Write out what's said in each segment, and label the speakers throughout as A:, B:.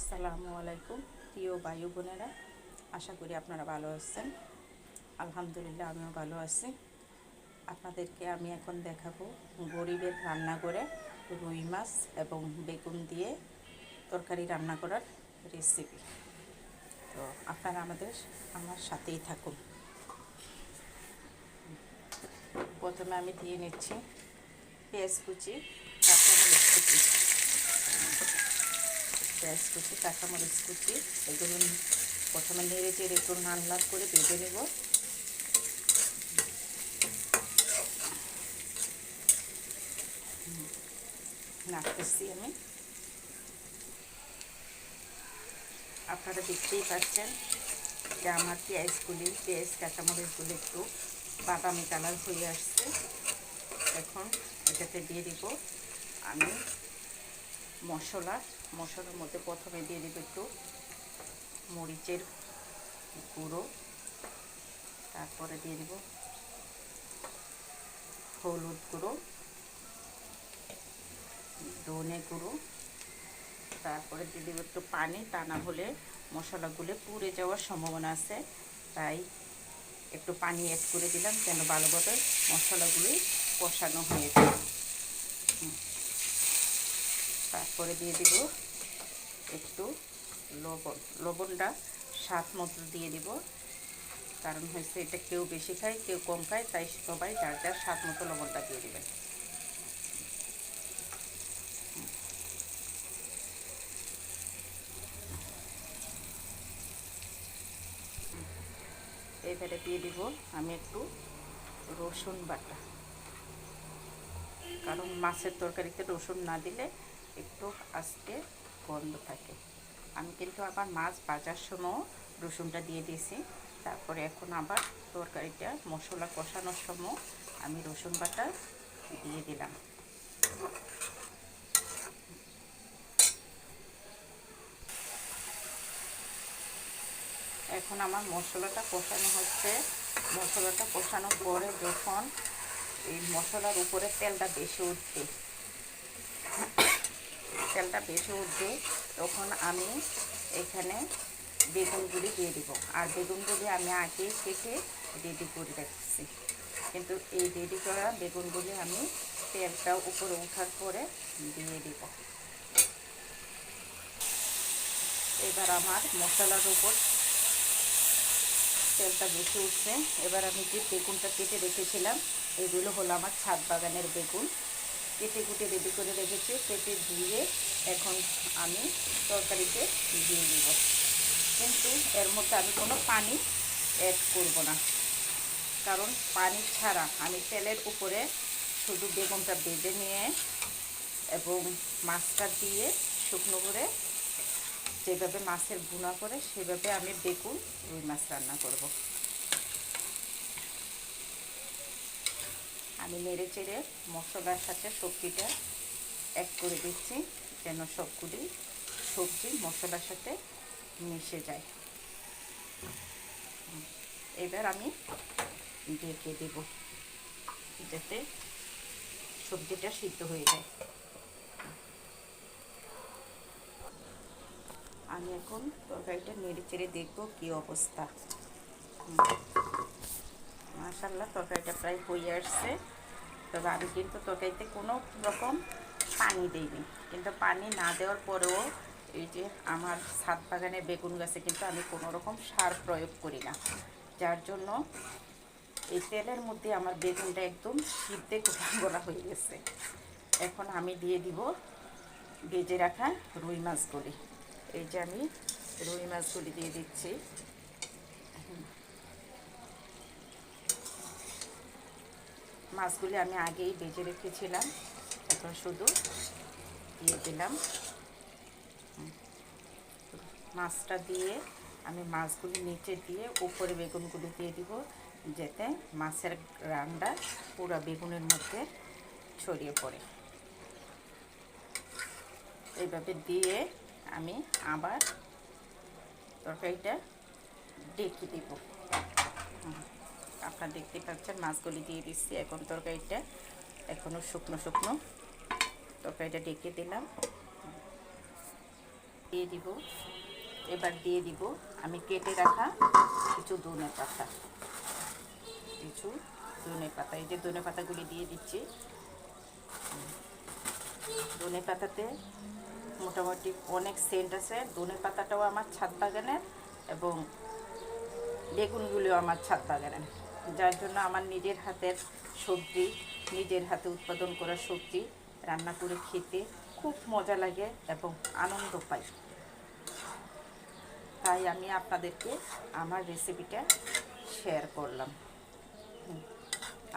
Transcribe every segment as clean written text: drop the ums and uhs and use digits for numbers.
A: আসসালামু আলাইকুম প্রিয় ভাই বোনেরা, আশা করি আপনারা ভালো আছেন। আলহামদুলিল্লাহ আমিও ভালো আছি। আপনাদেরকে আমি এখন দেখাবো গরিবের রান্নাঘরে রুই মাছ এবং বেগুন দিয়ে তরকারি রান্না করার রেসিপি। তো আপনারা আমার সাথেই থাকুন। প্রথমে আমি দিয়ে নিচ্ছি পেঁয়াজ কুচি, কাঁচামরিচ কুচি, কাঁচামরিচ কুচি। এগুলো প্রথমে নেড়ে চেড়ে একটু লাল লাল করে ভেজে নেব। নাড়তেছি আমি। আপনারা দেখতেই পাচ্ছেন যে আমার পেঁয়াজ কাঁচামরিচগুলি একটু বাদামি কালার হয়ে আসছে। এখন এটাতে দিয়ে দিব আমি মশলার মধ্যে প্রথমে দিয়ে দিব একটু মরিচের গুঁড়ো, তারপরে দিয়ে দিব হলুদ গুঁড়ো, ধনে গুঁড়ো, তারপরে দিয়ে দেবো একটু পানি। তা না হলে মশলাগুলো পুড়ে যাওয়ার সম্ভাবনা আছে, তাই একটু পানি অ্যাড করে দিলাম যেন ভালোভাবে মশলাগুলি কষানো হয়ে যায়। তারপরে দিয়ে দিব একটু লবণটা স্বাদ মতো দিয়ে দিব। কারণ হচ্ছে এটা কেউ বেশি খায় কেউ কম খায়, তাই সবাই যার যার স্বাদ মতো লবণটা দিয়ে দেবেন। এবারে দিয়ে দিব আমি একটু রসুন বাটা, কারণ মাছের তরকারিতে রসুন না দিলে একটু আস্তে গন্ধ থাকে। আমি কিন্তু আবার মাছ ভাজার সময় রসুনটা দিয়ে দিয়েছি। তারপরে এখন আবার তরকারিটা মশলা কষানোর সময় আমি রসুন বাটা দিয়ে দিলাম। এখন আমার মশলাটা কষানো হচ্ছে। মশলাটা কষানোর পরে যখন এই মশলার উপরে তেলটা বেশি উঠবে তখন আমি এখানে বেগুনগুলি দিয়ে দিব। আর বেগুনগুলি আমি আগে কেটে রেডি করে রাখছি, কিন্তু এই রেডি করা বেগুনগুলি আমি তেলটা উপরে ওঠার পরে দিয়ে দিব। এবার আমার মশলার উপর তেলটা বেশি উঠছে। এবার আমি যে বেগুনটা কেটে রেখেছিলাম, এগুলো হলো আমার ছাদ বাগানের বেগুন, কেটে কুটে রেডি করে রেখেছি। কেটে ধুয়ে এখন আমি তরকারিতে দিয়ে দিব, কিন্তু এর মধ্যে আমি কোনো পানি অ্যাড করব না, কারণ পানি ছাড়া আমি তেলের উপরে শুধু বেগুনটা ভেজে নিয়ে এবং মাছটা দিয়ে শুকনো করে যেভাবে মাছের ভুনা করে সেভাবে আমি বেগুন রুই মাছ রান্না করব। আমি নেড়ে চেড়ে মশলার সাথে সবজিটা অ্যাড করে দিচ্ছি যেন সবগুলি সবজি মশলার সাথে মিশে যায়। এবার আমি ঢেকে দেব যাতে সবজিটা সিদ্ধ হয়ে যায়। আমি এখন তরকারিটা নেড়ে চেড়ে দেখবো কী অবস্থা। মাশাআল্লাহ তরকারিটা প্রায় হয়ে আসছে। তবে আমি কিন্তু তরকারিতে কোনো রকম পানি দিইনি, কিন্তু পানি না দেওয়ার পরেও এই যে আমার ছাদ বাগানের বেগুন গাছে কিন্তু আমি কোনো রকম সার প্রয়োগ করি না, যার জন্য এই তেলের মধ্যে আমার বেগুনটা একদম সিদ্ধে গোলা হয়ে গেছে। এখন আমি দিয়ে দিব ভেজে রাখা রুই মাছগুলি। এই যে আমি রুই মাছগুলি দিয়ে দিচ্ছি। মাছগুলি আমি আগেই ভেজে রেখেছিলাম, এখন শুধু দিয়ে দিলাম। মাছটা দিয়ে আমি মাছগুলি নিচে দিয়ে উপরে বেগুনগুলি দিয়ে দিব, যাতে মাছের রান্না পুরো বেগুনের মধ্যে ছড়িয়ে পড়ে। এইভাবে দিয়ে আমি আবার তরকারিটা ঢেকে দিব। আপনারা দেখতে পাচ্ছেন মাছগুলি দিয়ে দিচ্ছি। এখন তরকারিটা এখনও শুকনো তরকারিটা ঢেকে দিলাম। দিয়ে দিব। এবার দিয়ে দিব আমি কেটে রাখা কিছু ধনে পাতা, এই যে ধনে পাতাগুলি দিয়ে দিচ্ছি। ধনে পাতাতে মোটামুটি অনেক সেন্ট আছে। ধনে পাতাটাও আমার ছাদ বাগানের এবং বেগুনগুলিও আমার ছাদ বাগানের, যার জন্য আমার নিজের হাতের সবজি, নিজের হাতে উৎপাদন করা সবজি রান্না করে খেতে খুব মজা লাগে এবং আনন্দ পাই। তাই আমি আপনাদেরকে আমার রেসিপিটা শেয়ার করলাম।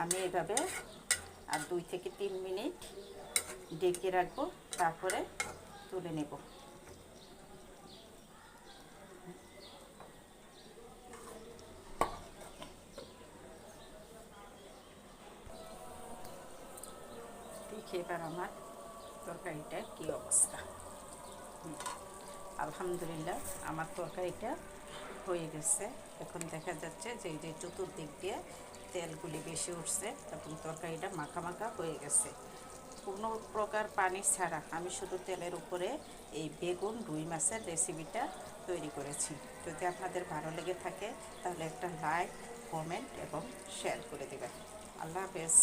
A: আমি এভাবে আর 2 থেকে 3 মিনিট ঢেকে রাখবো, তারপরে তুলে নেব। দেখি এবার আমার তরকারিটা কী অবস্থা। আলহামদুলিল্লাহ আমার তরকারিটা হয়ে গেছে। এখন দেখা যাচ্ছে যে এই যে চতুর্দিক দিয়ে তেলগুলি বেশি উঠছে এবং তরকারিটা মাখা মাখা হয়ে গেছে। কোনো প্রকার পানি ছাড়া আমি শুধু তেলের উপরে এই বেগুন রুই মাছের রেসিপিটা তৈরি করেছি। যদি আপনাদের ভালো লেগে থাকে তাহলে একটা লাইক, কমেন্ট এবং শেয়ার করে দেবেন। আল্লাহ হাফেজ।